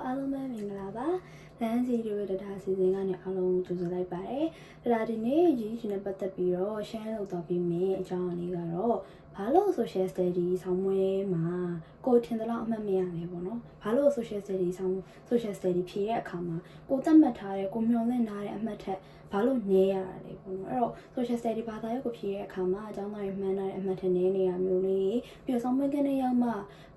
အားလုံးပဲမင်္ဂလာပါလမ်းစီတွေဒတာစီစဉ်ကနေအားလုံးကြိုဆိုလိုက်ပါတယ်ဒတာဒီနေ့ရေးချင်တဲ့ပတ်သက်ပြီးတော့ share လုပ်တော့ပြီးမြင်အကြောင်းအလေးကတော့ဘာလို့ social study ဆောင်းမွေးမှာကိုထင်သလောက်အမှတ်မရလဲပေါ့နော်ဘာလို့ social study ဆောင်း social study ဖြည့်တဲ့အခါမှာကိုသတ်မှတ်ထားတဲ့ကိုမျှော်လင့်ထားတဲ့အမှတ်ထက်ဘာလို့နည်းရတာလဲပေါ့နော်အဲ့တော့ social study ဘာသာရပ်ကိုဖြည့်တဲ့အခါမှာအကြောင်းသားရမှန်းထားတဲ့အမှတ်ထက်နည်းနေတာမျိုးလေးပြီးတော့ဆောင်းမွေးကနေရောက်မ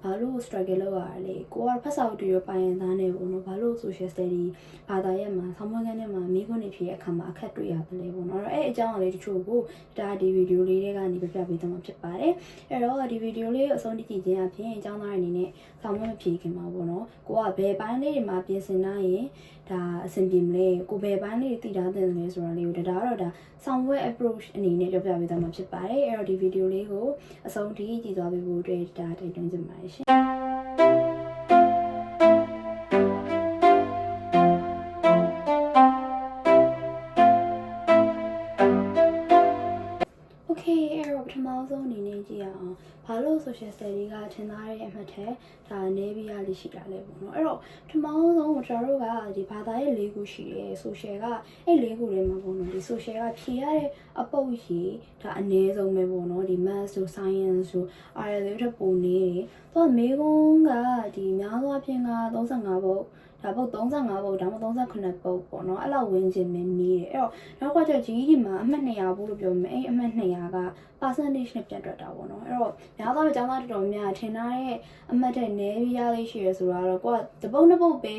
ှဘာလို့ struggle လုပ်ရတာလဲကိုကဖတ်စာအုပ်တွေရပိုင်ရင်သားနေပေါ့နော်ဘာလို့ social study ဘာသာရပ်မှာဆောင်းမွေးကနေမှာမိခွန်းနေဖြည့်တဲ့အခါမှာအခက်တွေ့ရတယ်လေပေါ့နော်အဲ့အကြောင်းအလေးတချို့ကိုဒါဒီဗီဒီယိုလေးတွေကနေပြပြပေးသွားမှာဖြစ်ပါတယ်အဲ့တော့ဒီဗီဒီယိုလေးကိုအဆုံးထိကြည့်ခြင်းအပြင်အကြောင်းသားအနေနဲ့ဆောင်းမွေးမဖြည့်ခင်ပါပေါ့နော်ကိုကဘယ်ပိုင်းလေးတွေမှာပြင်ဆင်နိုင်ရင်ဒါအဆင်ပြေမလဲကိုဘယ်ပိုင်းလေးတွေတည်ထားတဲ့လဲဆိုတာလေးကိုဒါကတော့ဒါဆောင်းဝဲ approach အနေနဲ့ပြောပြပေးသွားမှာဖြစ်ပါတယ်အဲ့တော့ဒီဗီဒီယိုလေးကိုအဆုံးထိကြည့်သွားပေးဖို့အတွက်ဒါတိုက်တွန်းချင်ပါတယ်ရှင်ပထမဆုံးအနေနဲ့ကြည့်ရအောင်ဘာလို့ social study ကထင်သားတဲ့အမှတ်ထက်ဒါနေပြီးရလိရှိတာလဲပေါ့နော်အဲ့တော့ပထမဆုံးကျွန်တော်တို့ကဒီဘာသာရဲ့၄ခုရှိတယ် social ကအဲ့၄ခုထဲမှာပေါ့နော်ဒီ social ကဖြေရတဲ့အပုတ်ရှိဒါအနည်းဆုံးပဲပေါ့နော်ဒီ math တို့ science တို့ RL တွေထပ်ပုံနေတယ်တော့မေကုန်းကဒီများသောအားဖြင့်က35ပုတ်ဒါပုတ်35ပုတ်ဒါမှ38ပုတ်ပေါ့နော်အဲ့လောက်ဝင်းကျင်ပဲနေတယ်အဲ့တော့နောက်ကကျကြီးဒီမှာအမှတ်200ဘူးလို့ပြောမယ်အဲ့အမှတ်200က percentage နဲ့ပြတ်တွက်တာပေါ့နော်အဲ့တော့များသောအားဖြင့်ကျောင်းသားတော်တော်များထင်ထားတဲ့အမှတ်တဲ့နည်းပြီးရလေးရှိရဆိုတော့ကိုကတပုတ်နှစ်ပုတ်ပဲ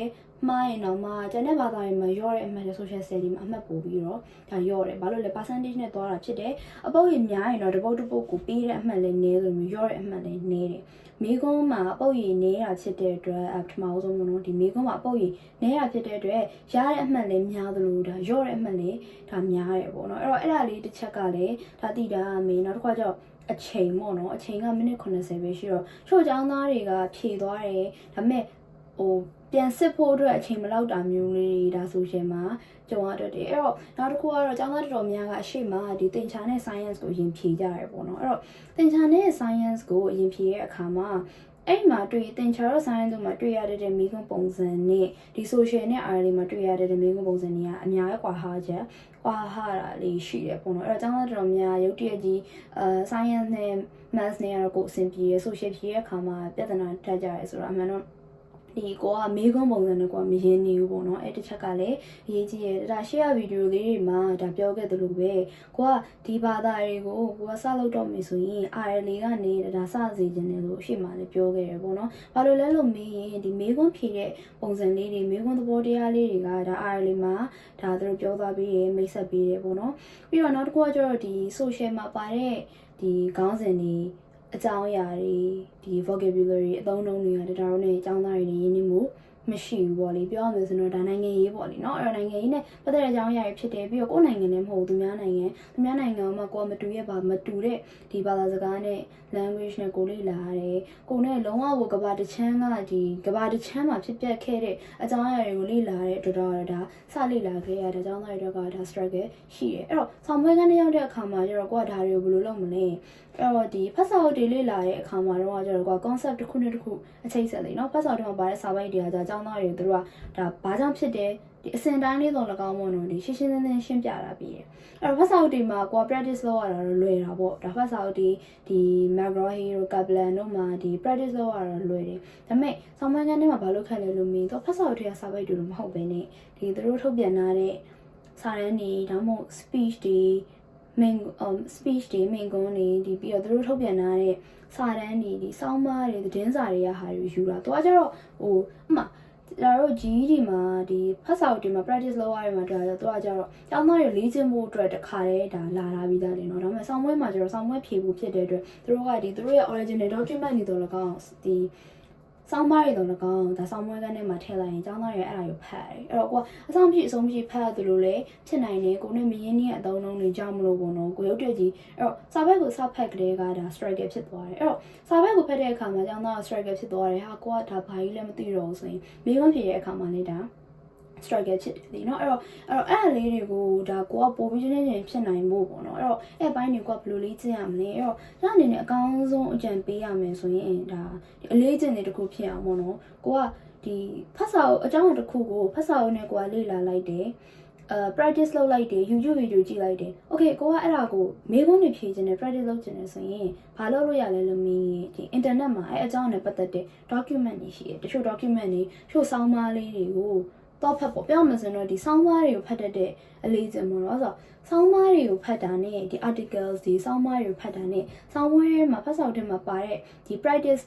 မှားရင်တော့မှကျန်တဲ့ဘာသာရေးမှာရော့တဲ့အမှတ် social study မှာအမှတ်ပို့ပြီးတော့ဒါရော့တယ်ဘာလို့လဲ percentage နဲ့သွားတာဖြစ်တယ်အပုတ်ကြီးများရင်တော့တပုတ်တစ်ပုတ်ကိုပေးတဲ့အမှတ်လည်းနည်းဆိုမျိုးရော့တဲ့အမှတ်လည်းနည်းတယ်မိကုန်းမှာအပုတ်ရည်နေတာဖြစ်တဲ့အတွက်ပထမဆုံးကတော့ဒီမိကုန်းမှာအပုတ်ရည်နေတာဖြစ်တဲ့အတွက်ရတဲ့အမှတ်လည်းများသလိုဒါရော့တဲ့အမှတ်လည်းဒါများတယ်ပေါ့နော်အဲ့တော့အဲ့ဒါလေးတစ်ချက်ကလည်းဒါတည်တာမင်းနောက်တစ်ခါကျတော့အချိန်ပေါ့နော်အချိန်ကမိနစ်80ပဲရှိတော့ချို့ကျောင်းသားတွေကဖြည့်သွားတယ်ဒါပေမဲ့ပြန်စစ်ဖို့အတွက်အချိန်မလောက်တာမျိုးလေးဒါဆိုရှင်မှာကြုံရတတ်တယ်အဲ့တော့နောက်တစ်ခုကတော့ကျောင်းသားတော်တော်များကအရှိမဒီသင်္ချာနဲ့ science ကိုအရင်ဖြေကြရတယ်ပေါ့နော်အဲ့တော့သင်္ချာနဲ့ science ကိုအရင်ဖြေတဲ့အခါမှာအဲ့မှာတွေ့သင်္ချာရော science တို့မှာတွေ့ရတဲ့မိခွန်းပုံစံနဲ့ဒီ social နဲ့ RL မှာတွေ့ရတဲ့မိခွန်းပုံစံတွေကအများကြီးကွာဟာချက်ကွာဟာတာလေးရှိတယ်ပေါ့နော်အဲ့တော့ကျောင်းသားတော်တော်များရုပ်တရက်ကြီးscience နဲ့ math နဲ့ကတော့ကိုအဆင်ပြေရ social ဖြေတဲ့အခါမှာပြဿနာတက်ကြရဲဆိုတော့အမှန်တော့ဒီကိုကမေးခွန်းပုံစံနဲ့ကိုကမရင်းနေဘူးပေါ့နော်အဲ့တစ်ချက်ကလည်းအရေးကြီးရဲ့ဒါရှေ့ရဗီဒီယိုလေးတွေမှာဒါပြောခဲ့သလိုပဲကိုကဒီဘာသာတွေကိုကိုကစလုပ်တော့မယ်ဆိုရင် RL ကနေဒါစစေခြင်းတယ်လို့အရှိမှလည်းပြောခဲ့ရပေါ့နော်ဘာလို့လဲလို့မေးရင်ဒီမေးခွန်းဖြေတဲ့ပုံစံလေးတွေမေးခွန်းသဘောတရားလေးတွေကဒါ RL မှာဒါသူတို့ပြောသွားပြီးရမိတ်ဆက်ပြီးတယ်ပေါ့နော်ပြီးတော့နောက်တစ်ခုကကျတော့ဒီ social မှာပါတဲ့ဒီခေါင်းစဉ်တွေအကြောင်းအရာတွေဒီ vocabulary အသုံးအနှုန်းတွေကတတော်နဲ့အကြောင်းသားတွေနဲ့ရင်းနှီးမှုမရှိဘူးပေါ့လေပြောရမယ်ဆိုတော့ဒါနိုင်ငံရေးပေါ့လေเนาะအဲ့တော့နိုင်ငံရေးနဲ့ပတ်သက်တဲ့အကြောင်းအရာတွေဖြစ်တယ်ပြီးတော့ကိုယ်နိုင်ငံနဲ့မဟုတ်သူများနိုင်ငံမှာကိုယ်မတူရဲ့ပါမတူတဲ့ဒီဘာသာစကားနဲ့ language နဲ့ကိုလေ့လာရတယ်ကိုနဲ့လုံးဝကိုကဘာတချမ်းကဒီကဘာတချမ်းမှာဖြစ်ပျက်ခဲ့တဲ့အကြောင်းအရာတွေကိုလေ့လာတဲ့တော်တော်ဒါစလေ့လာခဲ့ရတဲ့အကြောင်းအရာတွေကဒါ struggle ရှိတယ်အဲ့တော့ဆောင်းပွဲကနေရောက်တဲ့အခါမှာကျတော့ကိုကဒါတွေကိုဘယ်လိုလုပ်မလဲအဲ့တော့ဒီဖတ်စာအုပ်တွေလေ့လာတဲ့အခါမှာတော့ကျတော့ကိုက concept တစ်ခုနဲ့တစ်ခုအချိတ်ဆက်လေเนาะဖတ်စာအုပ်တွေမှာပါတဲ့စာပိုက်တွေကဒါကျောင်းသားတွေသူတို့ကဒါဘာကြောင့်ဖြစ်တယ်ဒီအစင်တိုင်းလေးတော့၎င်းမို့လို့ဒီရှင်းရှင်းလင်းလင်းရှင်းပြတာပြီးတယ်အဲ့တော့ဖတ်စာအုပ်တွေမှာကိုက practice လုပ်ရတာတော့လွယ်တာပေါ့ဒါဖတ်စာအုပ်တွေဒီ McGraw-Hill တို့ Kaplan တို့မှာဒီ practice လုပ်ရတာလွယ်တယ်ဒါပေမဲ့ဆောင်းမန်းကနေမှာဘာလို့ခက်လဲလို့မင်းတော့ဖတ်စာအုပ်တွေကစာပိုက်တွေတော့မဟုတ်ဘဲနဲ့ဒီသူတို့ထုတ်ပြန်ထားတဲ့စာတန်းတွေဒါမှမဟုတ် speech တွေspeech တွေမိန့်ခွန်းတွေဒီပြီးတော့သူတို့ထုတ်ပြန်ထားတဲ့စာတန်းတွေဒီစောင်းပါးတွေသတင်းစာတွေကဟာတွေယူတာတော့ကျတော့ဟိုအမှဒါတို့ကြီးဒီမှာဒီဖတ်စာအုပ်တွေမှာ practice လုပ်ရမှာတော့တော့ကျတော့ကျောင်းသားတွေလေ့ကျင့်ဖို့အတွက်တခါတည်းဒါလာတာပြီးသားလေနော်ဒါပေမဲ့ဆောင်းပွဲမှာကျတော့ဆောင်းပွဲဖြေဖို့ဖြစ်တဲ့အတွက်သူတို့ကဒီသူတို့ရဲ့ original document တွေတော့လကောက်ဒီစောင်းပါးတွေတော့လကောက်ဒါဆောင်းပွဲကနေမှထည့်လိုက်ရင်ကျောင်းသားတွေအဲ့ဒါကိုဖတ်တယ်အဲ့တော့ကိုကအဆောင်ပြည့်အဆုံးပြည့်ဖတ်သလိုလေဖြစ်နိုင်တယ်ကိုနဲ့မရင်းနှီးတဲ့အသုံးအနှုန်းတွေကြောင့်မလို့ပေါ့နော်ကိုရုပ်တရက်ကြီးအဲ့တော့စာဘက်ကိုစဖတ်ကလေးကဒါ struggle ဖြစ်သွားတယ်အဲ့တော့စာဘက်ကိုဖတ်တဲ့အခါမှာကျောင်းသားက struggle ဖြစ်သွားတယ်ဟာကိုကဒါဘာကြီးလည်းမသိတော့ဘူးဆိုရင်မိခွန်းဖြေတဲ့အခါမှာလည်းဒါ struggle ဖြစ်တယ်လीเนาะအဲ့ဒါလေးတွေကိုဒါကိုကပို့ပြီးချင်းချင်းဖြစ်နိုင်ဖို့ပေါ့နော်အဲ့တော့အဲ့ဘိုင်းတွေကဘယ်လိုလေးကျင့်ရမလဲအဲ့တော့ဒါအနေနဲ့အကောင်းဆုံးအကြံပေးရမယ်ဆိုရင်ဒါအလေးကျင့်တွေတခုဖြစ်အောင်ပေါ့နော်ကိုက ဒီဖတ်စာအကြောင်းတစ်ခုကိုဖတ်စာအုပ်နဲ့ကိုကလေ့လာလိုက်တယ်practice လုပ်လိုက်တယ် YouTube video ကြည့်လိုက်တယ် okay ကိုကအဲ့ဒါကိုမေးခွန်းတွေဖြေခြင်းနဲ့ practice လုပ်ခြင်းနဲ့ဆိုရင်ဘာလုပ်လို့ရလဲလို့မေးရင်ဒီ internet မှာအဲ့အကြောင်းနဲ့ပတ်သက်တဲ့ document တွေရှိတယ်တချို့ document တွေတချို့ဆောင်းပါးလေးတွေကိုတော့ဖတ်ပေါ့ပြောမှဆိုတော့ဒီဆောင်းပါးတွေကိုဖတ်တတ်တဲ့အလေးချိန်ပေါ့နော်ဆိုတော့ဆောင်းပါးတွေကိုဖတ်တာနဲ့ဒီ articles ဒီဆောင်းပါးတွေကိုဖတ်တာနဲ့ဆောင်းပါးမှာဖတ်စာအုပ်ထဲမှာပါတဲ့ဒီ practice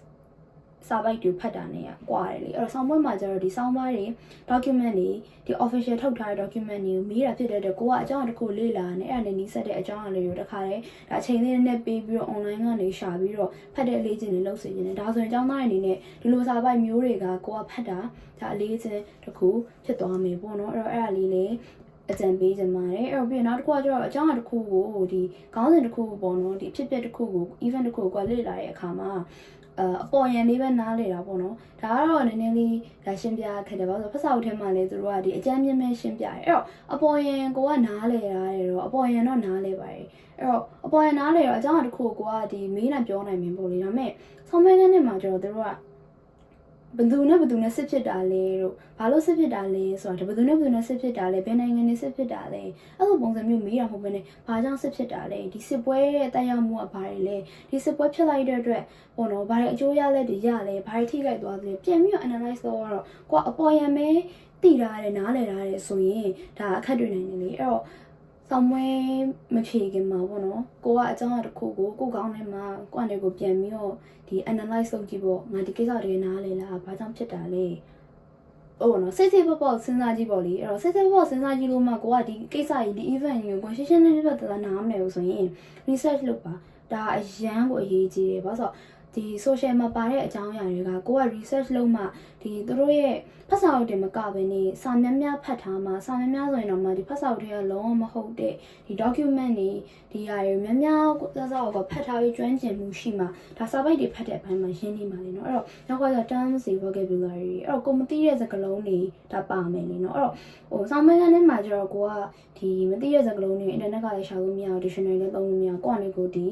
စာပိုက်တွေဖတ်တာနဲ့ကွာတယ်လေအဲ့တော့ဆောင်းပွဲမှာကျတော့ဒီဆောင်းပါးတွေ document တွေဒီ official ထုတ်ထားတဲ့ document တွေကိုမေးတာဖြစ်တဲ့အတွက်ကိုကအကြောင်းတစ်ခုလေ့လာနေအဲ့ဒါနဲ့နီးစပ်တဲ့အကြောင်းအရာလေးတွေတခါတည်းဒါအချိန်လေးနဲ့ပေးပြီးတော့ online ကနေရှာပြီးတော့ဖတ်တဲ့အလေးချင်းတွေလုပ်စေခြင်းနဲ့ဒါဆိုရင်အကြောင်းသားအနေနဲ့ဒီလိုစာပိုက်မျိုးတွေကကိုကဖတ်တာဒါအလေးချင်းတစ်ခုဖြစ်သွားမယ်ပေါ့နော်အဲ့တော့အဲ့ဒါလေးလေအကြံပေးကြမှာတယ်အဲ့တော့ပြီးနောက်တစ်ခုကကျတော့အကြောင်းအရာတစ်ခုကိုဒီခေါင်းစဉ်တစ်ခုပေါ့နော်ဒီဖြစ်ပျက်တစ်ခုကို event တစ်ခုကိုလေ့လာတဲ့အခါမှာအပေါ်ရန်လေးပဲနားလေတာပေါ့နော်ဒါကတော့နည်းနည်းလေးဒါရှင်းပြခဲ့တယ်ပါဆိုဖတ်စာအုပ်ထဲမှာလည်းသူတို့ကဒီအကြမ်းမြင့်မဲ့ရှင်းပြတယ်အဲ့တော့အပေါ်ရန်ကိုကနားလေတာတယ်တော့အပေါ်ရန်တော့နားလေပါတယ်အဲ့တော့အပေါ်ရန်နားလေတော့အကြောင်းအရာတစ်ခုကိုကဒီမေးနိုင်ပြောနိုင်မြင်ပေါ့လေဒါပေမဲ့ဆောင်းမဲကန်းနဲ့မှာကျတော့သူတို့ကဘယ်သူနဲ့စစ်ဖြစ်တာလဲတို့ဘာလို့စစ်ဖြစ်တာလဲဆိုတာဘယ်သူနဲ့စစ်ဖြစ်တာလဲဘယ်နိုင်ငံနဲ့စစ်ဖြစ်တာလဲအဲ့လိုပုံစံမျိုးမေးတာမဟုတ်ဘဲနဲ့ဘာကြောင့်စစ်ဖြစ်တာလဲဒီစစ်ပွဲရဲ့တက်ရောက်မှုကဘာတွေလဲဒီစစ်ပွဲဖြစ်လိုက်တဲ့အတွက်ပေါ့နော်ဘာတွေအကျိုးရလဲဒီရလဲဘာတွေထိခိုက်သွားသလဲပြန်ပြီးတော့ analyze လုပ်ရတော့ကိုကအပေါ်ရန်ပဲသိတာတယ်နားလည်တာတယ်ဆိုရင်ဒါအခက်တွေ့နိုင်တယ်လေအဲ့တော့ဆောင်းမွေးမဖြေခင်မှာပေါ့နော်ကိုကအကြောင်းအရာတစ်ခုကိုကိုကောင်းထဲမှာကိုယ့်အနေကိုပြန်ပြီးတော့ဒီ analyze လုပ်ကြည့်ပေါ့ငါဒီကိစ္စတွေနားလေလားဘာကြောင့်ဖြစ်တာလဲဟုတ်နော်စိတ်ပေါ့စဉ်းစားကြည့်ပေါ့လေအဲ့တော့စိတ်ပေါ့စဉ်းစားကြည့်လို့မှကိုကဒီကိစ္စကြီးဒီ event ကြီးကိုရှင်းရှင်းလင်းလင်းပြတ်နားမလဲဘူးဆိုရင် research လုပ်ပါဒါအရန်ကိုအရေးကြီးတယ်ဘာလို့ဒီ social မှာပါတဲ့အကြောင်းအရာတွေကကိုက research လုပ်မှဒီသူတို့ရဲ့ဖတ်စာအုပ်တွေမကဘဲနဲ့စာများများဖတ်ထားမှစာများများဆိုရင်တော့မှဒီဖတ်စာအုပ်တွေကလုံးဝမဟုတ်တဲ့ဒီ document တွေဒီဟာတွေများများစာစာအုပ်ကဖတ်ထားပြီးကျွမ်းကျင်မှုရှိမှဒါစာပိုက်တွေဖတ်တဲ့အပိုင်းမှာရင်းနေမှာလေနော်အဲ့တော့နောက်ကကျ terms တွေ vocabulary အဲ့တော့ကိုမသိတဲ့စကားလုံးတွေဒါပါမယ်လေနော်အဲ့တော့ဟိုစာမင်းကနေမှာကျတော့ကိုကဒီမသိတဲ့စကားလုံးတွေ internet ကလည်းရှာလို့မရဘူး dictionary လည်းသုံးလို့မရဘူးကိုကနေကိုဒီ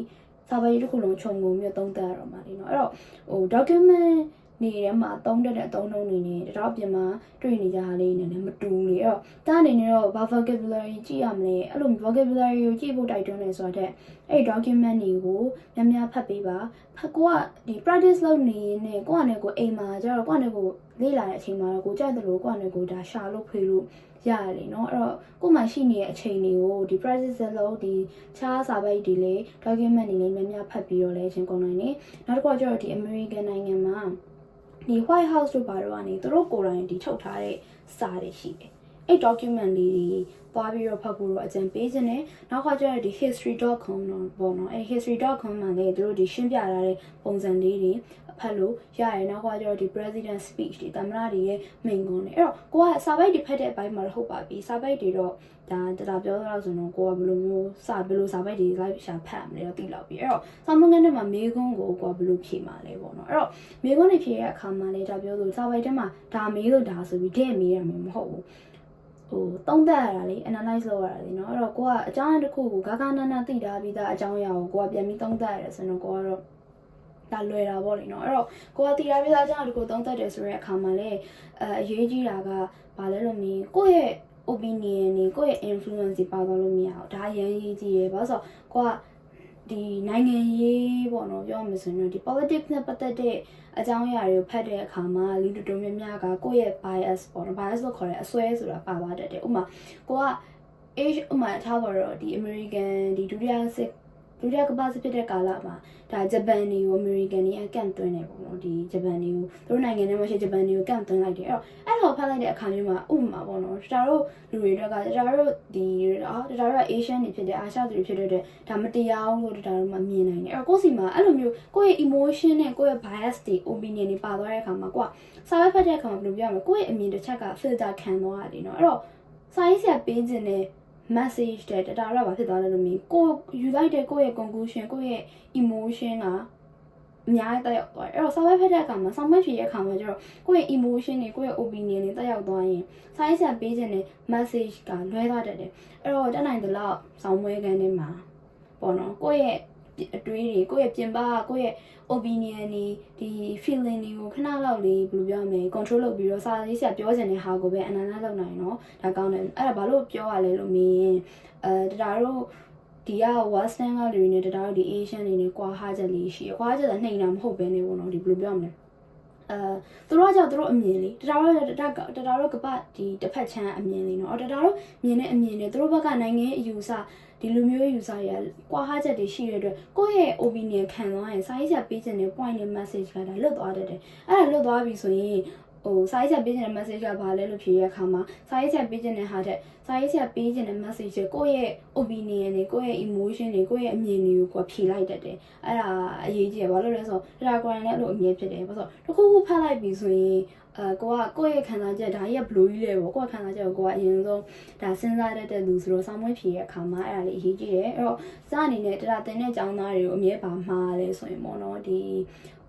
စာပေတစ်ခုလုံးခြုံငုံပြီးသုံးသပ်ရတော့မှာလေနော်အဲ့တော့ဟို document နေထဲမှာသုံးတဲ့အသုံးနှုန်းတွေနဲ့တတော်အပြင်မှာတွေ့နေကြတာလေးနဲ့လည်းမတူဘူးလေအဲ့တော့တားအနေနဲ့တော့ vocabulary ကြည့်ရမလဲအဲ့လို vocabulary ကိုကြည့်ဖို့တိုက်တွန်းနေဆိုတော့အဲ့ document တွေကိုများများဖတ်ပေးပါဖတ်ကိုကဒီ practice လုပ်နေနေကိုကနေကိုအိမ်မှာကျတော့ကိုကနေကိုလေ့လာတဲ့အချိန်မှာတော့ကိုကြိုက်တယ်လို့ကိုကနေကိုဒါရှာလို့ဖေးလို့ရတယ်လေနော်အဲ့တော့ကိုမှရှိနေတဲ့အချိန်တွေကိုဒီ practice လုပ်ဒီခြားစာပိုက်တွေလေ document တွေလည်းများများဖတ်ပြီးတော့လဲချင်းကုန်နိုင်နေနောက်တစ်ခုကကျတော့ဒီ American နိုင်ငံမှာဒီ White House တို့ဘာတို့ကနေသူတို့ကိုယ်တိုင်ဒီထုတ်ထားတဲ့စာတွေရှိတယ်။အဲ့ document လေးတွေသွားပြီးတော့ဖတ်ဖို့တော့အကြံပေးခြင်းနဲ့နောက်ကကျတော့ဒီ history.com တော့ပေါ့နော်။အဲ့ history.com မှာလည်းသူတို့ဒီရှင်းပြထားတဲ့ပုံစံလေးတွေဖတ်လို့ရရနောက်ကကျတော့ဒီ president speech တွေသမ္မတတွေရဲ့မိန့်ခွန်းတွေအဲ့တော့ကိုကစာပိုက်တွေဖတ်တဲ့အပိုင်းမှာတော့ဟုတ်ပါပြီ။စာပိုက်တွေတော့ဒါပြောတော့ဆိုတော့ကိုကဘယ်လိုမျိုးဘယ်လိုစာပိုက်တွေ live ရှာဖတ်မလဲတော့သိလောက်ပြီအဲ့တော့ဆောင်းမငန်းထဲမှာမေးခွန်းကိုဘယ်လိုဖြေမှာလဲပေါ့နော်အဲ့တော့မေးခွန်းတွေဖြေတဲ့အခါမှာလည်းဒါပြောလို့စာပိုက်ထဲမှာဒါမေးလို့ဒါဆိုပြီးတဲ့မေးရမှာမဟုတ်ဘူးဟိုသုံးသပ်ရတာလေ analyze လုပ်ရတာလေเนาะအဲ့တော့ကိုကအကြောင်းအရာတစ်ခုကိုဂါဂနာနာသိထားပြီးသားအကြောင်းအရာကိုကိုကပြန်ပြီးသုံးသပ်ရတယ်ဆိုတော့ကိုကတော့ဒါလွယ်တာပေါ့လေเนาะအဲ့တော့ကိုကသိထားပြီးသားအကြောင်းအရာတစ်ခုသုံးသပ်တယ်ဆိုတဲ့အခါမှာလည်းအရေးကြီးတာကဘာလဲလို့မြင်ကိုယ့်ရဲ့opinion တွေကိုယ့်ရဲ့ influence တွေပါသွားလို့မရဘူးဒါအရင်ရေးကြည့်ရယ်ဘာလို့ဆိုတော့ကိုကဒီနိုင်ငံရေးပေါ့နော်ပြောမှဆိုရင်ဒီ politics နဲ့ပတ်သက်တဲ့အကြောင်းအရာတွေကိုဖတ်တဲ့အခါမှာလူတော်တော်များများကကိုယ့်ရဲ့ bias ပေါ့နော် bias လို့ခေါ်တဲ့အစွဲဆိုတာပါသွားတတ်တယ်ဥပမာကိုက age ဥပမာထားပါတော့ဒီ American ဒီဒုတိယကမ္ဘာစစ်ဖြစ်တဲ့ကာလမှာဒါဂျပန်တွေကို American တွေအကန့်သွင်းနေပေါ့နော်ဒီဂျပန်တွေကိုသူတို့နိုင်ငံထဲမှာရှိဂျပန်တွေကိုကန့်သွင်းလိုက်တယ်အဲ့တော့ဖတ်လိုက်တဲ့အခါမျိုးမှာဥပမာပေါ့နော်ဒါတို့လူတွေတွေကဒါတို့ဒီဒါတို့က Asian တွေဖြစ်တဲ့အာရှတွေဖြစ်တဲ့ဒါမတရားဘူးလို့ဒါတို့မှမြင်နိုင်တယ်အဲ့တော့ကိုယ့်စီမှာအဲ့လိုမျိုးကိုယ့်ရဲ့ emotion နဲ့ကိုယ့်ရဲ့ bias တွေ opinion တွေပါသွားတဲ့အခါမှာကိုကစာရွက်ဖတ်တဲ့အခါမှာဘယ်လိုပြောရမလဲကိုယ့်ရဲ့အမြင်တစ်ချက်က filter ခံသွားရတယ်နော်အဲ့တော့စာရေးဆရာပေးခြင်းနဲ့message တဲ့ဒါတော့ဘာဖြစ်သွားလဲလို့မြင်ကိုယူလိုက်တဲ့ကိုယ့်ရဲ့ conclusion ကိုယ့်ရဲ့ emotion ကအများကြီးတက်ရောက်သွားတယ်အဲ့တော့စာပဲဖတ်တဲ့အခါမှာဆောင်းမဖြေတဲ့အခါမှာကျတော့ကိုယ့်ရဲ့ emotion တွေကိုယ့်ရဲ့ opinion တွေတက်ရောက်သွားရင်စာရေးဆရာပေးခြင်းနဲ့ message ကလွဲသွားတတ်တယ်အဲ့တော့တက်နိုင်သလောက်ဆောင်းမွေးခန်းထဲမှာပေါ့နော်ကိုယ့်ရဲ့ အတွေးတွေကိုယ့်ရဲ့ပြင်ပကိုယ့်ရဲ့ opinion တွေဒီ feeling တွေကိုခဏလောက်လေးဘယ်လိုပြောမလဲ control လုပ်ပြီးတော့စာရေးဆရာပြောချင်တဲ့ဟာကိုပဲအနန္တလုပ်နိုင်တော့ဒါကောင်းတယ်အဲ့ဒါဘာလို့ပြောရလဲလို့မေးရင်တတို့ဒီက western ကလူတွေနဲ့တတို့ဒီ asian တွေနဲ့ကွာဟာချက်လေးရှိရကွာချက်တာနှိမ်တာမဟုတ်ဘဲနေပေါ့နော်ဒီဘယ်လိုပြောမလဲသူတို့ကကြောက်သူတို့အမြင်လေးတတော်တို့ကပတ်ဒီတစ်ဖက်ချမ်းအမြင်လေးနော်တတော်တို့မြင်တဲ့အမြင်လေးသူတို့ဘက်ကနိုင်ငံအယူဆဒီလူမျိုးယူဆရကွာဟာချက်တွေရှိရတဲ့အတွက်ကိုယ့်ရဲ့ opinion ခံသွားရင်စာရေးချက်ပေးခြင်းနဲ့ point နဲ့ message ကဒါလွတ်သွားတတ်တယ်အဲ့ဒါလွတ်သွားပြီဆိုရင်စာရေးချက်ပေးခြင်းနဲ့ message ကဘာလဲလို့ဖြေရတဲ့အခါမှာစာရေးချက်ပေးခြင်းနဲ့ဟာတဲ့စာရေးချက်ပေးခြင်းနဲ့ message ကိုယ့်ရဲ့ opinion တွေကိုယ့်ရဲ့ emotion တွေကိုယ့်ရဲ့အမြင်တွေကိုဖြေလိုက်တတ်တယ်အဲ့ဒါအရေးကြီးတယ်ဘာလို့လဲဆိုတော့ဒါကွန်လည်းအဲ့လိုအမြင်ဖြစ်တယ်ဘာလို့ဆိုတော့တစ်ခုခုဖတ်လိုက်ပြီဆိုရင်ကိုယ့်ရဲ့ခံစားချက်ဒါကြီးကဘလိုကြီးလဲပေါ့ကိုယ့်ခံစားချက်ကိုအရင်ဆုံးဒါစဉ်းစားတတ်တဲ့လူဆိုတော့ဆောင်းမွေးဖြေတဲ့အခါမှာအဲ့ဒါလေးအရေးကြီးတယ်အဲ့တော့စအနေနဲ့တင်တဲ့ကျောင်းသားတွေကိုအမြဲပါမှားလဲဆိုရင်ပေါ့နော်ဒ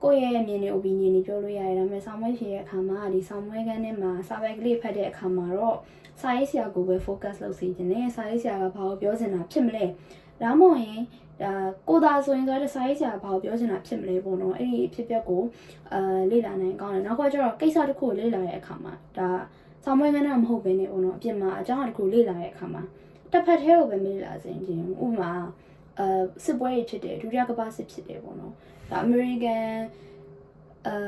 ီကိုယ့်ရဲ့အမြင်တွေ opinion တွေပြောလို့ရတယ်ဒါပေမဲ့ဆောင်းမွေးဖြေတဲ့အခါမှာဒီဆောင်းမွေးကန်းထဲမှာစာပိုက်ကလေးဖတ်တဲ့အခါမှာတော့စာရေးဆရာကိုပဲ focus လုပ်စေချင်တယ်စာရေးဆရာကဘာကိုပြောချင်တာဖြစ်မလဲဒါမှမဟုတ်ရင်ကိုသာဆိုရင်ဆိုတော့စာရေးဆရာဘာကိုပြောချင်တာဖြစ်မလဲပေါ့နော်အဲ့ဒီဖြစ်ပျက်ကိုလေ့လာနိုင်ကောင်းတယ်နောက်ကကျတော့ကိစ္စတစ်ခုကိုလေ့လာတဲ့အခါမှာဒါဆောင်းမွေးကန်းတော့မဟုတ်ဘဲねပေါ့နော်အပြင်မှာအကြောင်းတစ်ခုလေ့လာတဲ့အခါမှာတစ်ဖက်သေးကိုပဲလေ့လာစေခြင်းဥပမာစစ်ပွဲတွေဖြစ်တယ်ဒုတိယကမ္ဘာစစ်ဖြစ်တယ်ပေါ့နော်ဒါ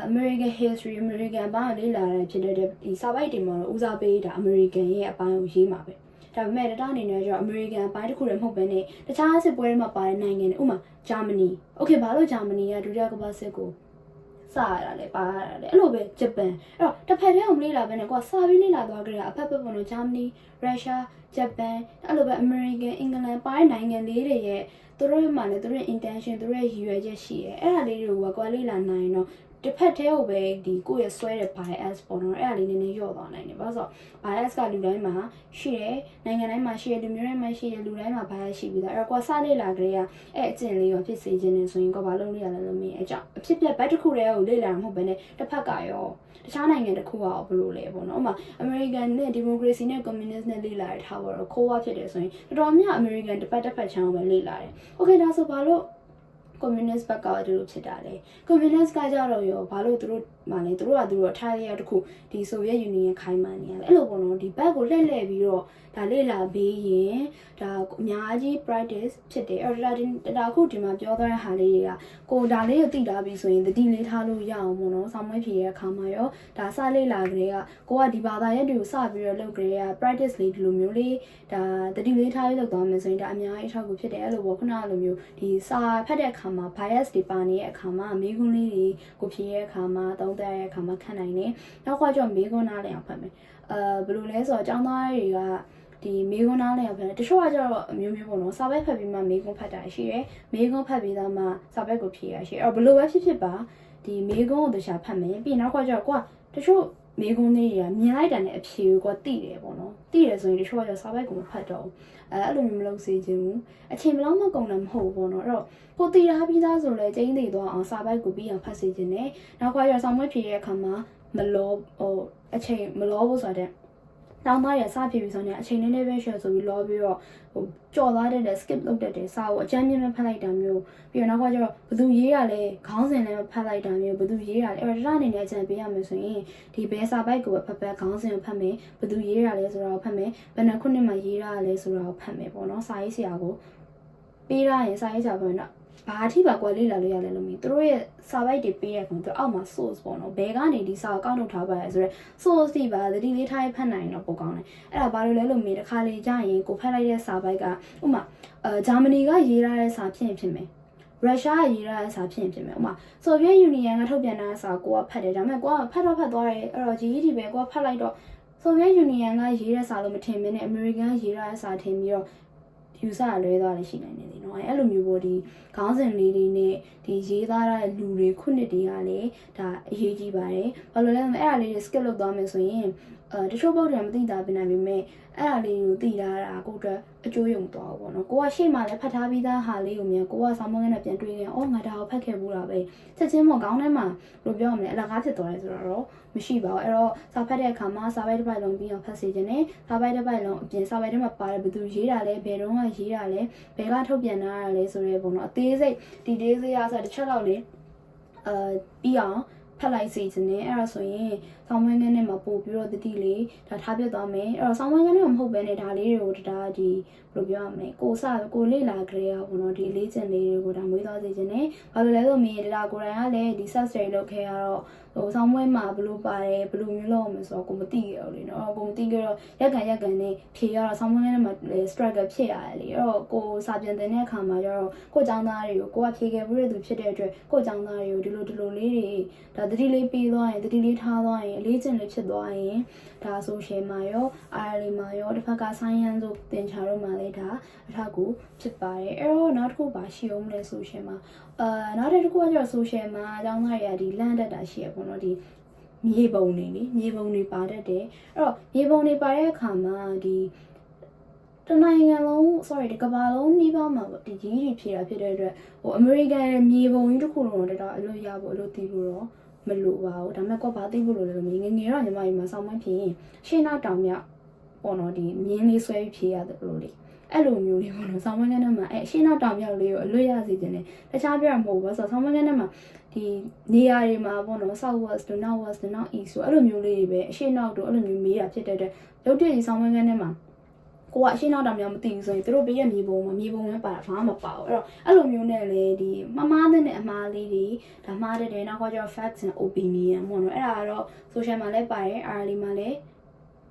American history American ဘာလေ့လာရဖြစ်တဲ့ဒီစာပိုက်တွေမှာတော့ဦးစားပေးတာ American ရဲ့အပိုင်းကိုရေးမှာပဲဒါပေမဲ့တအနေနဲ့ကျတော့ American အပိုင်းတစ်ခုတည်းမဟုတ်ဘဲနဲ့တခြားစစ်ပွဲတွေမှာပါတဲ့နိုင်ငံတွေဥပမာ Germany okay ဘာလို့ Germany ကဒုတိယကမ္ဘာစစ်ကိုစရတာလဲပါရတာလဲအဲ့လိုပဲဂျပန်အဲ့တော့တစ်ဖက်တည်းအောင်လေ့လာပဲနဲ့ကွာစာပြီးလေ့လာသွားကြတာအဖက်ဖက်ပေါ့နော် Germany Russia Japan အဲ့လိုပဲ American England ပါတဲ့နိုင်ငံလေးတွေရဲ့သူတို့မှာလည်းသူတို့ intention သူတို့ရဲ့ရည်ရွယ်ချက်ရှိတယ်အဲ့ဒါလေးတွေကိုကွာလေ့လာနိုင်တော့တစ်ဖက်တည်းကိုပဲဒီကိုယ့်ရဲ့ဆွဲတဲ့ bias ပေါ့နော်အဲ့ဒါလေးနည်းနည်းလျော့သွားနိုင်တယ်ဘာလို့ဆိုတော့ bias ကလူတိုင်းမှာရှိတယ်နိုင်ငံတိုင်းမှာရှိတယ်လူမျိုးတိုင်းမှာရှိတယ်လူတိုင်းမှာ bias ရှိပြီးသားအဲ့တော့ကိုယ်စလေ့လာကြတဲ့အဲ့အကျင့်လေးရောဖြစ်စေခြင်းနဲ့ဆိုရင်ကိုယ်ဘာလုပ်လို့ရလဲလို့မင်းအကြောင်းအဖြစ်ပြဘက်တစ်ခုတည်းကိုလေ့လာမှာမဟုတ်ဘဲနဲ့တစ်ဖက်ကရောတခြားနိုင်ငံတစ်ခုကဘယ်လိုလဲပေါ့နော်ဥပမာ American နဲ့ democracy နဲ့ communist နဲ့လေ့လာတဲ့ထားပါတော့ခိုးဝါဖြစ်တယ်ဆိုရင်တော်တော်များ American တစ်ဖက်ချမ်းကိုပဲလေ့လာတယ် okay ဒါဆိုဘာလို့communist ဘက်ကတူဖြစ်တာလေ communist ကကြတော့ရောဘာလို့သူတို့မှလဲသူတို့ထားရတခုဒီ Soviet Union ခိုင်းမှနေရလဲအဲ့လိုပေါ့နော်ဒီဘက်ကိုလှည့်ပြီးတော့ဒါလေ့လာပြီးရင်ဒါအများကြီး practice ဖြစ်တယ်အဲ့ဒါခုဒီမှာပြောသွားတဲ့ဟာလေးတွေကကိုဒါလေးကိုသိတာပြီးဆိုရင်တတိလေးထားလို့ရအောင်ပေါ့နော်ဆောင်းမွေးဖြေတဲ့အခါမှာရောဒါစလေ့လာကြတဲ့ကကိုကဒီဘာသာရပ်တွေကိုစပြီးတော့လုပ်ကြတဲ့ practice လေးဒီလိုမျိုးလေးဒါတတိလေးထားပြီးလုပ်သွားမယ်ဆိုရင်ဒါအများကြီးအထောက်အကူဖြစ်တယ်အဲ့လိုပေါ့ခုနကလိုမျိုးဒီစာဖတ်တဲ့အခါမှာ bias တွေပါနေတဲ့အခါမှာမေးခွန်းလေးတွေကိုဖြေတဲ့အခါမှာသုံးသပ်တဲ့အခါမှာခံနိုင်တယ်နောက်ခွာကျတော့မေးခွန်းနားလည်အောင်ဖတ်မယ်ဘယ်လိုလဲဆိုတော့အကြောင်းသားတွေကဒီမေးခွန်းနားလည်အောင်ဖတ်တယ်တချို့ကကျတော့အမျိုးမျိုးပေါ့နော်စာပဲဖတ်ပြီးမှမေးခွန်းဖတ်တာရှိတယ်မေးခွန်းဖတ်ပြီးသားမှစာပဲကိုဖြေရရှိတယ်အဲ့ဘယ်လိုပဲဖြစ်ပါဒီမေးခွန်းကိုတခြားဖတ်မယ်ပြီးနောက်ခွာကျတော့ကွာတချို့မေးခွန်းလေးတွေကမြင်လိုက်တာနဲ့အဖြေကိုသိတယ်ပေါ့နော်သိတယ်ဆိုရင်တချို့ကကျစာပဲကိုမဖတ်တော့ဘူးအဲ့လိုမျိုးမလုပ်စေချင်ဘူးအချိန်ဘယ်လောက်မှကုန်တယ်မဟုတ်ဘူးပေါ့နော်အဲ့တော့ကိုတည်ထားပြီးသားဆိုလဲကျင်းသိသွားအောင်စာပိုက်ကိုပြီးအောင်ဖတ်စေချင်တယ်နောက်ခွာကျတော့ဆောင်းမွေးဖြေတဲ့အခါမှာမလောအချိန်မလောဖို့ဆိုတဲ့တောင်းသားရစဖြစ်ပြီးဆိုရင်အချိန်နည်းနည်းပဲ share ဆိုပြီးလောပြီးတော့ကြော်သွားတဲ့ skip လုပ်တတ်တယ်စာကိုအကျဉ်းမြင့်ဖတ်လိုက်တာမျိုးပြီးတော့နောက်ကကျတော့ဘသူရေးရလဲခေါင်းစဉ်လည်းဖတ်လိုက်တာမျိုးဘသူရေးရလဲအဲ့တော့အနေနဲ့အကျဉ်းပေးရမယ်ဆိုရင်ဒီဘဲစာပိုက်ကိုပဲဖတ်ခေါင်းစဉ်ကိုဖတ်မယ်ဘသူရေးရလဲဆိုတာကိုဖတ်မယ်ဘယ်နှခုနှစ်မှရေးရလဲဆိုတာကိုဖတ်မယ်ပေါ့နော်စာရေးဆရာကိုပေးရရင်စာရေးဆရာပေါ့နော်ဘာအထိပါကွာလေ့လာလို့ရလဲလို့မင်းတို့ရဲ့စာပိုက်တွေပေးရကောင်သူအောက်မှာ source ပေါ့နော်ဘယ်ကနေဒီစာကိုကောက်ထုတ်ထားပါလဲဆိုတော့ source တွေပါတတိလေးထားဖတ်နိုင်တော့ပိုကောင်းတယ်အဲ့ဒါဘာလို့လဲလို့မင်းတစ်ခါလေကြာရင်ကိုဖတ်လိုက်တဲ့စာပိုက်ကဥမာဂျာမနီကရေးထားတဲ့စာဖြစ်မယ်ရုရှားကရေးထားတဲ့စာဖြစ်မယ်ဥမာဆိုဗီယက်ယူနီယံကထုတ်ပြန်တဲ့စာကိုကဖတ်တယ်ဒါပေမဲ့ကိုကဖတ်သွားတယ်အဲ့တော့ကြီးပဲကိုကဖတ်လိုက်တော့ဆိုဗီယက်ယူနီယံကရေးတဲ့စာလို့မထင်မင်းနဲ့အမေရိကန်ကရေးထားတဲ့စာထင်ပြီးတော့ယူဆလွဲသွားတယ်ရှိနိုင်တယ်လေနော်အဲ့လိုမျိုးပေါ့ဒီခေါင်းစဉ်လေးတွေနဲ့ဒီရေးသားတဲ့လူတွေခုနှစ်တွေကလည်းဒါအရေးကြီးပါတယ်ဘာလို့လဲဆိုတော့အဲ့ဒါလေးတွေ skip လုပ်သွားမယ်ဆိုရင်တချို့ပုတ်တယ်မသိတာပြနိုင်ပေမဲ့အဲ့ဒါလေးကိုသိတာကိုအတွက်အကျိုးရုံသွားပေါ့နော်ကိုကရှေ့မှာလည်းဖတ်ထားပြီးသားဟာလေးကိုမြန်ကိုကဆောင်းမွေးနဲ့ပြန်တွေးရင်အော်ငါဒါကိုဖတ်ခဲ့ဘူးလားပဲချက်ချင်းပေါ့ခေါင်းထဲမှာဘယ်လိုပြောရမလဲအလကားဖြစ်သွားတယ်ဆိုတော့မရှိပါဘူးအဲ့တော့စာဖတ်တဲ့အခါမှာစာပိုက်တစ်ပိုက်လုံးပြီးအောင်ဖတ်စေခြင်းနဲ့စာပိုက်တစ်ပိုက်လုံးအပြင်စာပိုက်ထဲမှာပါတယ်ဘယ်သူရေးတာလဲဘယ်တော့မှရေးတာလဲဘယ်ကထုတ်ပြန် န်နာရလဲဆိုရဲပေါ့နော်အသေးစိတ်ဒီ details ရဆိုတစ်ချက်တော့လေပြီးအောင်ဖတ်လိုက်စီခြင်းနဲ့အဲ့ဒါဆိုရင်ဆောင်းဝန်းကန်းနဲ့မှာပို့ပြီးတော့တတိလေးဒါထားပြသွားမယ်အဲ့တော့ဆောင်းဝန်းကန်းနဲ့မဟုတ်ဘဲနဲ့ဒါလေးတွေကိုဒါဒီဘယ်လိုပြောရမလဲကိုလေ့လာကြရပေါ့နော်ဒီအလေးကျင့်လေးတွေကိုဒါမွေးသွားစေခြင်းနဲ့ဘာလို့လဲဆိုမြင်ဒါကိုယ်တိုင်ကလည်းဒီ search တွေလုပ်ခဲ့ရတော့ဆောင်းဝန်းမှာဘလို့ပါတယ်ဘလို့မျိုးလုပ်အောင်ဆိုတော့ကိုမသိရဘူးလေနော်ကိုမသိကြတော့ရက်ကန်နဲ့ဖြေရတော့ဆောင်းဝန်းကန်းနဲ့မှာ struggle ဖြစ်ရတယ်လေအဲ့တော့ကိုစာပြန်တင်တဲ့အခါမှာကျတော့ကိုចောင်းသားတွေကိုကိုကဖြေခဲ့ပြီးတဲ့သူဖြစ်တဲ့အတွက်ကိုចောင်းသားတွေကိုဒီလိုလေးတွေဒါတတိလေးပြီးသွားရင်တတိလေးထားသွားရင်အလေးကျင့်လေးဖြစ်သွားရင်ဒါ social မှာရော RL မှာရောတစ်ဖက်က science တို့သင်ချာတို့မှာလည်းဒါအထောက်ကူဖြစ်ပါတယ်အဲ့တော့နောက်တစ်ခုပါရှိအောင်လဲ social မှာနောက်တစ်ခုကကျတော့ social မှာအကြောင်းသားတွေကဒီလန့်တက်တာရှိရပေါ့နော်ဒီမြေပုံတွေလေမြေပုံတွေပါတတ်တယ်အဲ့တော့မြေပုံတွေပါတဲ့အခါမှာဒီတနိုင်ငံလုံး sorry ဒီကမ္ဘာလုံးနှီးပါမှာပေါ့ဒီကြီးတွေဖြေတာဖြစ်တဲ့အတွက်ဟို American မြေပုံကြီးတစ်ခုလုံးတော့အလို့ရဖို့အလို့တည်ဖို့တော့မလိုပါဘူးဒါပေမဲ့ကိုဘာသိဖို့လို့လဲငယ်တော့ညီမကြီးမှာစောင်းမဖြစ်ရင်ရှင်းနောက်တောင်မြောက်ပေါ့နော်ဒီမြင်းလေးဆွဲဖြေရတယ်လို့လေအဲ့လိုမျိုးလေးပေါ့နော်ဆောင်းမန်းကန်းထဲမှာအဲ့ရှင်းနောက်တောင်မြောက်လေးကိုအလွတ်ရစေခြင်းနဲ့တခြားပြောရမဟုတ်ဘူးဆိုတော့ဆောင်းမန်းကန်းထဲမှာဒီနေရာတွေမှာပေါ့နော် south west တို့ north west တို့ north east ဆိုအဲ့လိုမျိုးလေးတွေပဲအရှင်းနောက်တို့အဲ့လိုမျိုးမေးတာဖြစ်တဲ့အတွက်ရုပ်တရက်ဒီဆောင်းမန်းကန်းထဲမှာကိုကအရှင်းနောက်တောင်မြောက်မသိဘူးဆိုရင်တို့ပေးရမြေပုံမှာမြေပုံပဲပါတာဘာမှမပါဘူးအဲ့လိုမျိုးနဲ့လေဒီမှားတဲ့အမှားလေးတွေဒါမှားတဲ့နောက်ကကျတော့ facts and opinion ပေါ့နော်အဲ့ဒါကတော့ social မှာလည်းပါတယ် RL မှာလည်း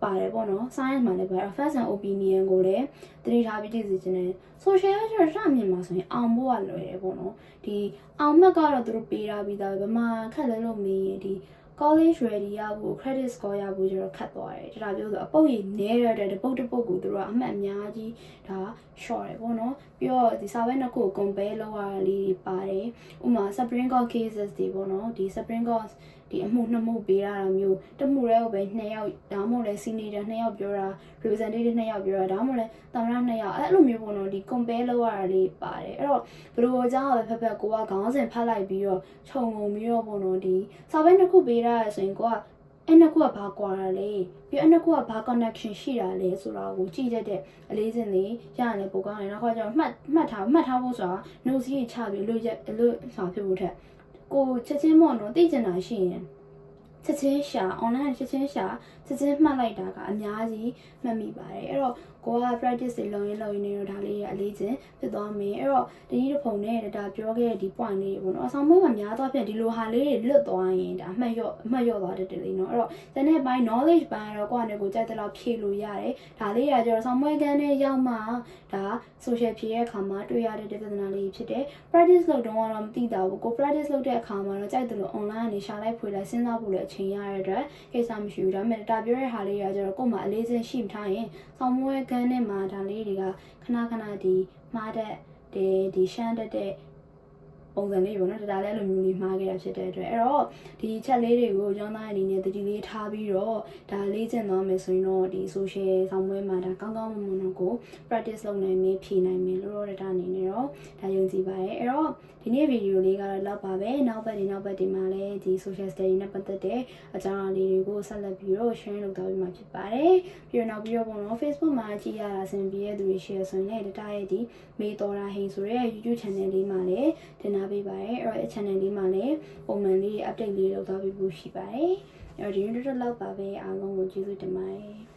ပါတယ်ပေါ့နော် science မှာလည်းပါတယ် facts and opinion ကိုလည်းတတိထားပြီးသိစေချင်တယ် social ကကျတော့စမြင်မှာဆိုရင်အောင်ဖို့ကလွယ်တယ်ပေါ့နော်ဒီအောင်မှတ်ကတော့သူတို့ပေးထားပြီးသားပဲမှာခက်လဲလို့မေးရင်ဒီ college ready ရဖို့ credit score ရဖို့ကျတော့ခက်သွားတယ်ဒါပြောဆိုအပုတ်ရည်နည်းရတဲ့တပုတ်ကိုသူတို့ကအမှတ်အများကြီးဒါ short တယ်ပေါ့နော်ပြီးတော့ဒီစာပဲနှစ်ခုကို compare လုပ်ရတာလေးတွေပါတယ်ဥပမာ Supreme Court cases တွေပေါ့နော်ဒီ Supreme Court ဒီအမှုနှစ်မှုပေးရတာမျိုးတမှုတည်းကိုပဲ2ယောက်ဒါမှမဟုတ်လဲ senior 2ယောက်ပြောတာ representative 2ယောက်ပြောတာဒါမှမဟုတ်လဲသမ္မတ2ယောက်အဲ့လိုမျိုးပေါ့နော်ဒီ compare လုပ်ရတာလေးပါတယ်အဲ့တော့ဘယ်လိုအကြောင်းပဲဖက်ကိုကခေါင်းစဉ်ဖတ်လိုက်ပြီးတော့ခြုံငုံပြီးတော့ပေါ့နော်ဒီစာပဲနှစ်ခုပေးရဆိုရင်ကိုကအဲ့နှစ်ခုကဘာကွာတာလဲပြီးအဲ့နှစ်ခုကဘာ connection ရှိတာလဲဆိုတာကိုကြည့်တတ်တဲ့အလေးစင်လေးရရင်လည်းပိုကောင်းတယ်နောက်ခါကျတော့မှတ်ထားဖို့ဆိုတာ notes ကြီးချပြီးလို့စာဖြစ်ဖို့ထက်ကိုချက်ချင်းပေါ့နော်သိကျင်တာရှိရင်ချက်ချင်းရှာ online ချက်ချင်းမှတ်လိုက်တာကအများကြီးမှတ်မိပါတယ်အဲ့တော့ကိုက practice တွေလုပ်ရင်နေတော့ဒါလေးရအလေးချင်းဖြစ်သွားမယ်အဲ့တော့ဒီနေ့တစ်ပုံနဲ့ဒါပြောခဲ့တဲ့ဒီ point လေးတွေပေါ့နော်အဆောင်မွေးမှာများသွားပြန်ဒီလိုဟာလေးတွေလွတ်သွားရင်ဒါအမှတ်ရော့သွားတဲ့လေနော်အဲ့တော့တနေ့ပိုင်း knowledge ပိုင်းတော့ကိုယ့်အနေကိုကြိုက်တဲ့လောက်ဖြည့်လို့ရတယ်ဒါလေးရကျတော့ဆောင်မွေးကန်းနဲ့ရောက်မှဒါ social ဖြည့်ရဲ့အခါမှာတွေ့ရတဲ့ပြဿနာလေးဖြစ်တယ် practice လုပ်တော့ကတော့မသိတာဘူးကို practice လုပ်တဲ့အခါမှာတော့ကြိုက်တယ်လို့ online ကနေရှာလိုက်ဖွေလိုက်စဉ်းစားဖို့လည်းအချိန်ရတဲ့အတွက်ကိစ္စမရှိဘူးဒါပေမဲ့ဒါပြောတဲ့ဟာလေးရကျတော့ကို့မှာအလေးစင်ရှိထားရင်ဆောင်မွေးကန်းနဲ့မှာဒါလေးတွေကခဏဒီမှားတဲ့ဒီရှမ်းတဲ့ပုံစံလေးပေါ့နော်ဒါလည်းလိုမျိုးလေးမှားခဲ့တာဖြစ်တဲ့အတွက်အဲ့တော့ဒီချက်လေးတွေကိုကျောင်းသားအနေနဲ့တတိလေးထားပြီးတော့ဒါလေးကျင့်သွားမယ်ဆိုရင်တော့ဒီ social ဆောင်ပွဲမှာဒါကောင်းမွန်ကို practice လုပ်နိုင်မယ်ဖြေနိုင်မယ်လို့တော့ဒါအနေနဲ့တော့ဒါယုံကြည်ပါတယ်အဲ့တော့ဒီနေ့ဗီဒီယိုလေးကတော့လောက်ပါပဲနောက်ပတ်ဒီမှာလည်းဒီ social study နဲ့ပတ်သက်တဲ့အကြောင်းအရာလေးတွေကိုဆက်လက်ပြီးတော့ share လုပ်သွားပြီးမှဖြစ်ပါတယ်ပြီးတော့နောက်ပြီးတော့ပေါ့နော် Facebook မှာကြည့်ရတာဆင်ပြီးတဲ့သူတွေ share ဆိုရင်လည်းဒါရဲ့ဒီမေတော်ရာဟိန်ဆိုတဲ့ YouTube channel လေးမှာလည်းတင်ထားပေးပါတယ်အဲ့တော့ channel လေးမှာလည်းပုံမှန်လေး update လေးလုပ်သွားပြီးဖို့ရှိပါတယ်အဲ့တော့ဒီနေ့တော့လောက်ပါပဲအားလုံးကိုကျေးဇူးတင်ပါတယ်